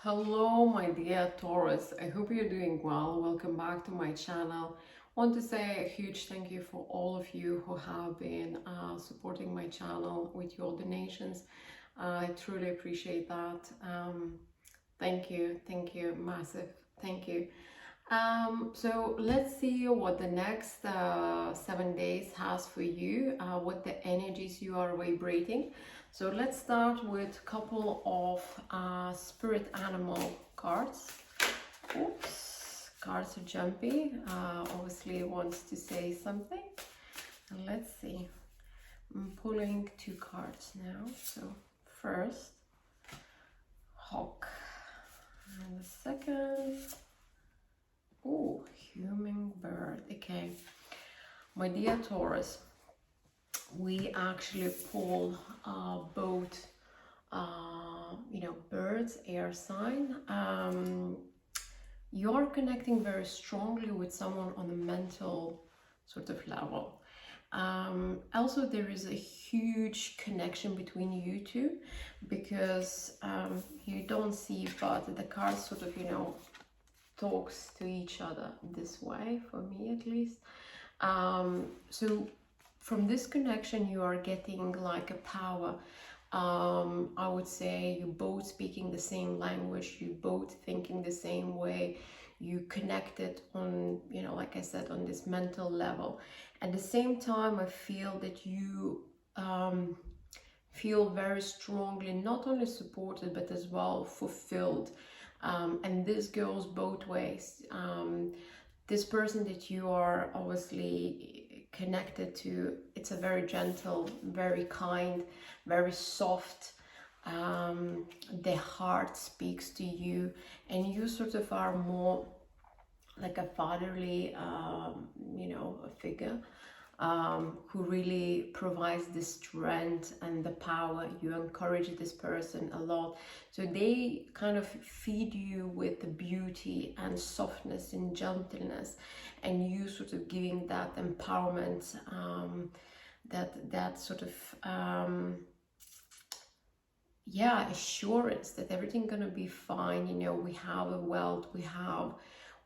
Hello, my dear Taurus. I hope you're doing well. Welcome back to my channel. Want to say a huge thank you for all of you who have been supporting my channel with your donations. I truly appreciate that. Thank you, massive thank you. So let's see what the next 7 days has for you, what the energies you are vibrating. So let's start with a couple of spirit animal cards. Oops, cards are jumpy. Obviously it wants to say something. And let's see. I'm pulling two cards now. So first, hawk. And the second, oh, hummingbird. Okay, my dear Taurus, we actually pull both birds, air sign. You're connecting very strongly with someone on a mental sort of level. Also, there is a huge connection between you two, because you don't see, but the cards sort of talks to each other this way, for me at least. So from this connection you are getting like a power. I would say you both speaking the same language, you both thinking the same way, you connected on, like I said, on this mental level. At the same time, I feel that you feel very strongly not only supported but as well fulfilled. And this goes both ways. This person that you are obviously connected to, it's a very gentle, very kind, very soft. The heart speaks to you, and you sort of are more like a fatherly, figure. Who really provides the strength and the power. You encourage this person a lot, so they kind of feed you with the beauty and softness and gentleness, and you sort of giving that empowerment, that sort of assurance that everything's gonna be fine. We have a wealth, we have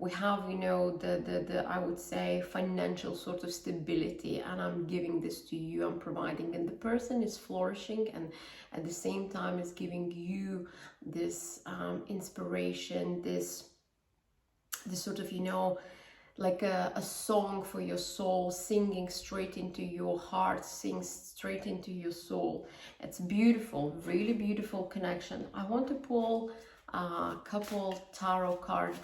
the I would say financial sort of stability, and I'm giving this to you, I'm providing, and the person is flourishing, and at the same time is giving you this inspiration, this sort of like a song for your soul, singing straight into your heart, sings straight into your soul. It's beautiful, really beautiful connection. I want to pull a couple tarot cards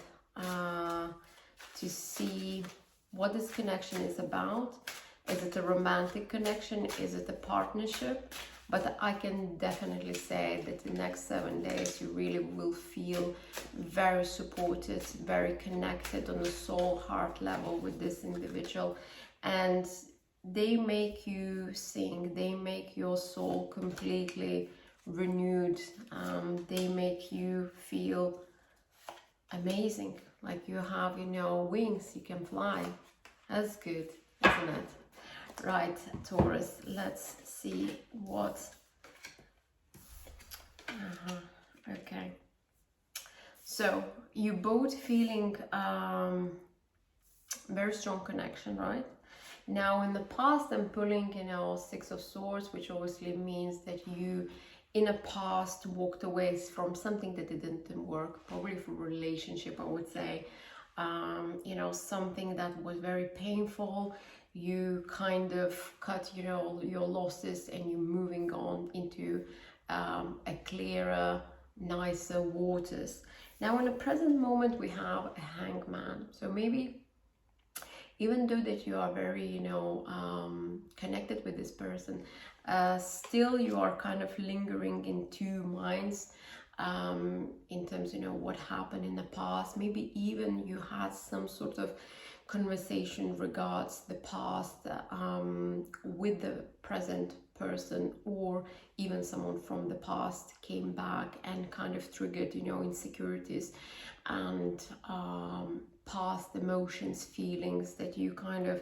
to see what this connection is about. Is it a romantic connection? Is it a partnership? But I can definitely say that the next 7 days you really will feel very supported, very connected on a soul heart level with this individual, and they make you sing, they make your soul completely renewed. They make you feel amazing, like you have wings, you can fly. That's good, isn't it? Right, Taurus, let's see what okay, so you both feeling very strong connection, right? Now in the past I'm pulling Six of Swords, which obviously means that you in a past walked away from something that didn't work, probably for a relationship, I would say. Something that was very painful. You kind of cut your losses, and you're moving on into a clearer, nicer waters. Now in the present moment we have a hangman. So maybe even though that you are very connected with this person, still you are kind of lingering in two minds, in terms what happened in the past. Maybe even you had some sort of conversation regards the past with the present person, or even someone from the past came back and kind of triggered insecurities and past emotions, feelings that you kind of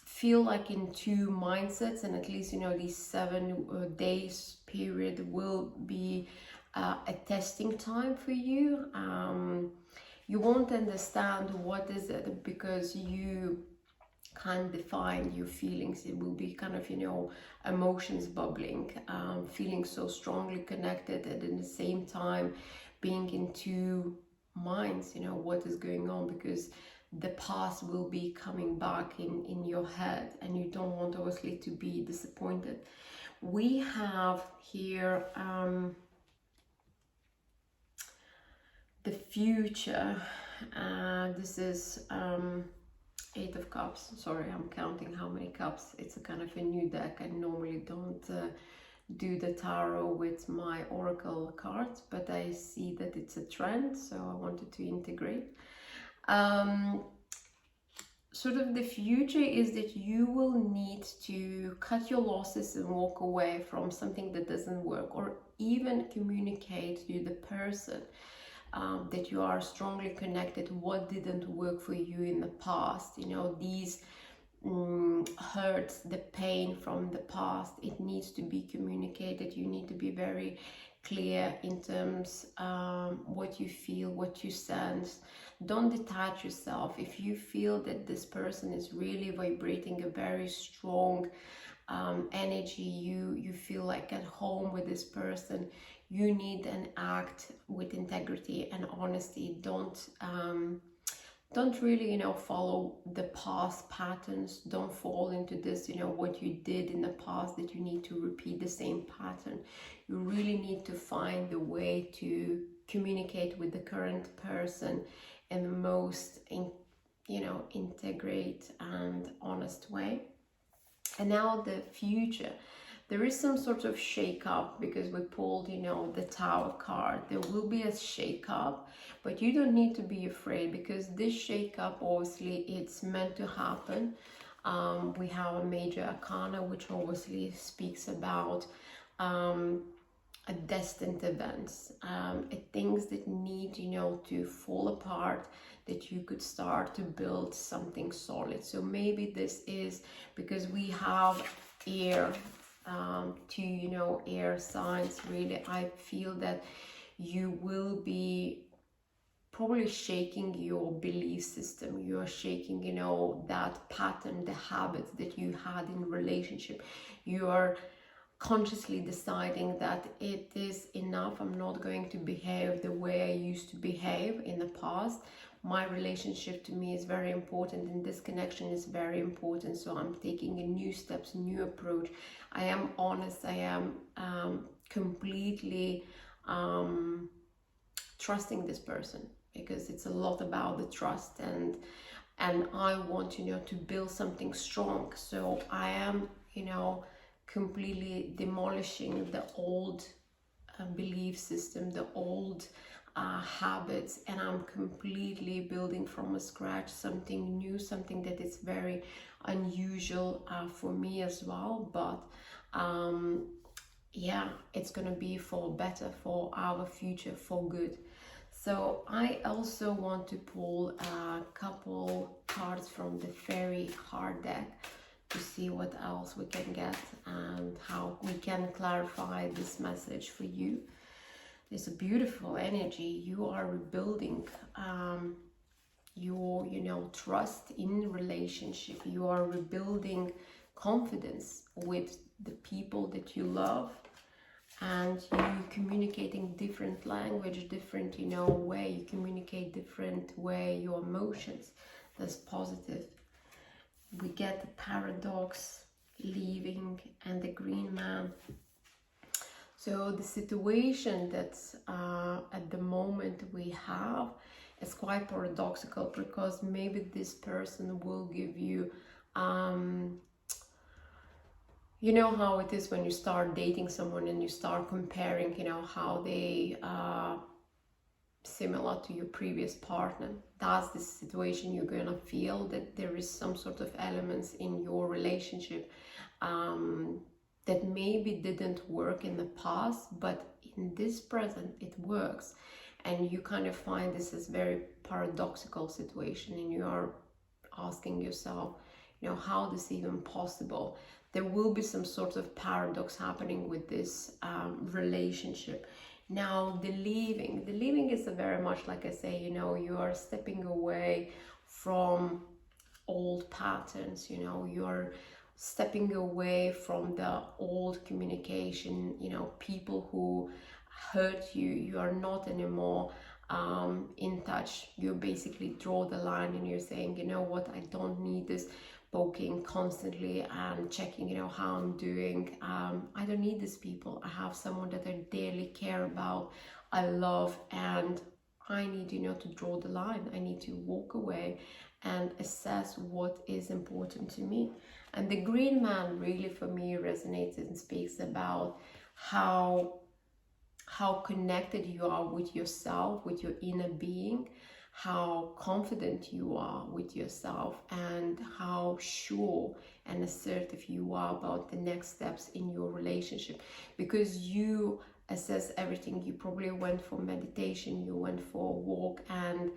feel like in two mindsets. And at least these 7 days period will be a testing time for you. You won't understand what is it because you can't define your feelings. It will be kind of, you know, emotions bubbling, feeling so strongly connected, and at the same time being in two minds, you know, what is going on, because the past will be coming back in your head, and you don't want obviously to be disappointed. We have here the future. This is Eight of Cups. Sorry, I'm counting how many cups. It's a kind of a new deck. I normally don't do the tarot with my oracle cards, but I see that it's a trend, so I wanted to integrate. Sort of the future is that you will need to cut your losses and walk away from something that doesn't work, or even communicate to the person that you are strongly connected what didn't work for you in the past. You know, these hurts, the pain from the past, it needs to be communicated. You need to be very clear in terms what you feel, what you sense. Don't detach yourself. If you feel that this person is really vibrating a very strong energy, you feel like at home with this person, you need an act with integrity and honesty. Don't really, you know, follow the past patterns. Don't fall into this, you know, what you did in the past, that you need to repeat the same pattern. You really need to find the way to communicate with the current person in the most, you know, integrate and honest way. And now the future. There is some sort of shake-up because we pulled, you know, the Tower card. There will be a shake-up, but you don't need to be afraid, because this shake-up, obviously, it's meant to happen. We have a major arcana, which obviously speaks about a destined events, things that need, you know, to fall apart, that you could start to build something solid. So maybe this is because we have air, to, you know, air signs. Really, I feel that you will be probably shaking your belief system. You're shaking, you know, that pattern, the habits that you had in relationship. You are consciously deciding that it is enough. I'm not going to behave the way I used to behave in the past. My relationship to me is very important, and this connection is very important. So I'm taking a new steps, new approach. I am honest. I am completely trusting this person, because it's a lot about the trust, and I want, you know, to build something strong. So I am, you know, completely demolishing the old belief system, the old habits, and I'm completely building from scratch something new, something that is very unusual for me as well. But yeah, it's gonna be for better, for our future, for good. So I also want to pull a couple cards from the Fairy Heart deck to see what else we can get and how we can clarify this message for you. There's a beautiful energy. You are rebuilding your, you know, trust in relationship. You are rebuilding confidence with the people that you love, and you communicating different language, different, you know, way. You communicate different way your emotions. That's positive. We get the Paradox, Leaving, and the Green Man. So the situation that's at the moment we have is quite paradoxical, because maybe this person will give you, you know how it is when you start dating someone and you start comparing, you know, how they are similar to your previous partner. That's the situation you're gonna feel, that there is some sort of elements in your relationship that maybe didn't work in the past, but in this present it works. And you kind of find this is very paradoxical situation, and you are asking yourself, you know, how is this even possible? There will be some sort of paradox happening with this relationship. Now the leaving is a very much like I say, you know, you are stepping away from old patterns, you know, you're stepping away from the old communication, you know, people who hurt you, you are not anymore in touch. You basically draw the line and you're saying, you know what, I don't need this poking constantly and checking, you know, how I'm doing. I don't need these people. I have someone that I dearly care about, I love, and I need, you know, to draw the line. I need to walk away and assess what is important to me. And the green man really for me resonates and speaks about how connected you are with yourself, with your inner being, how confident you are with yourself, and how sure and assertive you are about the next steps in your relationship, because you assess everything. You probably went for meditation, you went for a walk, and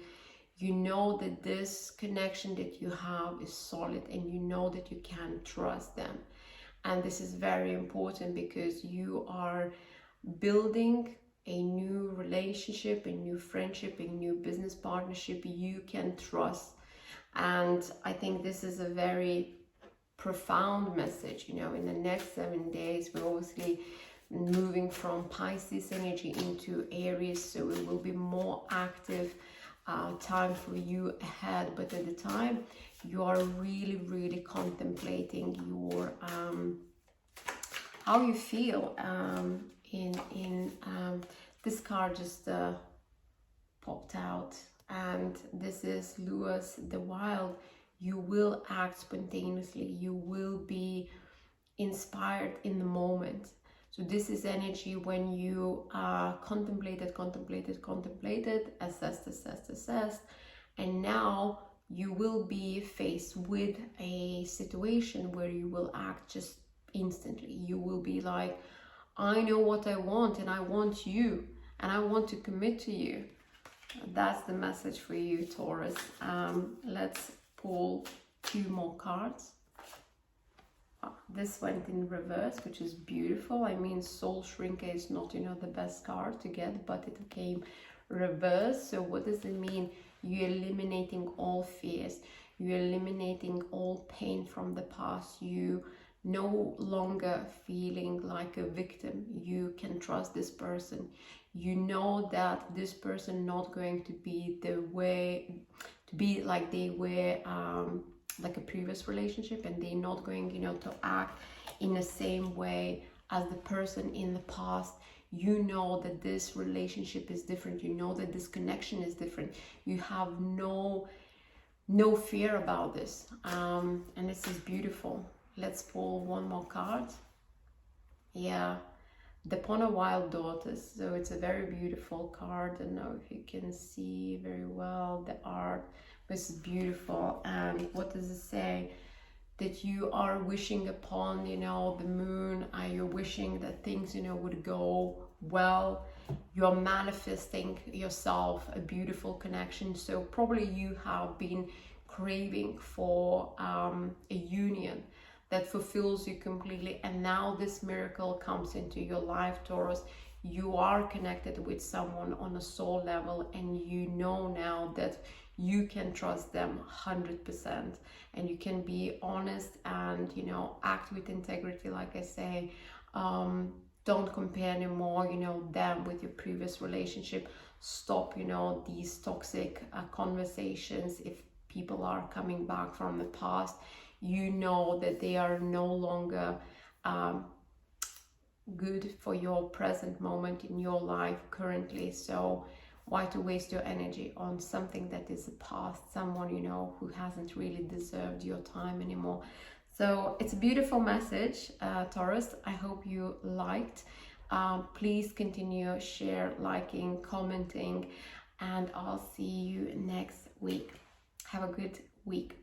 you know that this connection that you have is solid, and you know that you can trust them. And this is very important because you are building a new relationship, a new friendship, a new business partnership you can trust. And I think this is a very profound message. You know, in the next 7 days, we're obviously moving from Pisces energy into Aries, so it will be more active time for you ahead. But at the time, you are really contemplating your how you feel. This card just popped out, and this is Lewis the Wild. You will act spontaneously, you will be inspired in the moment. So this is energy when you contemplated, assessed, and now you will be faced with a situation where you will act just instantly. You will be like, I know what I want, and I want you, and I want to commit to you. That's the message for you, Taurus. Let's pull 2 more cards. This went in reverse, which is beautiful. I mean, Soul Shrinker is not, you know, the best card to get, but it came reverse. So what does it mean? You're eliminating all fears. You're eliminating all pain from the past. You no longer feeling like a victim. You can trust this person. You know that this person not going to be the way to be like they were like a previous relationship, and they're not going, you know, to act in the same way as the person in the past. You know that this relationship is different. You know that this connection is different. You have no fear about this, and this is beautiful. Let's pull 1 more card. Yeah, the Pawn of Wild Daughters. So it's a very beautiful card. I don't know if you can see very well the art, but it's beautiful. And what does it say? That you are wishing upon, you know, the moon. You're wishing that things, you know, would go well. You're manifesting yourself a beautiful connection. So probably you have been craving for a union that fulfills you completely, and now this miracle comes into your life, Taurus. You are connected with someone on a soul level, and you know now that you can trust them 100%, and you can be honest and, you know, act with integrity, like I say. Don't compare anymore, you know, them with your previous relationship. Stop, you know, these toxic conversations. If people are coming back from the past, you know that they are no longer good for your present moment in your life currently. So why to waste your energy on something that is a past, someone, you know, who hasn't really deserved your time anymore. So it's a beautiful message, Taurus. I hope you liked. Please continue share, liking, commenting, and I'll see you next week. Have a good week.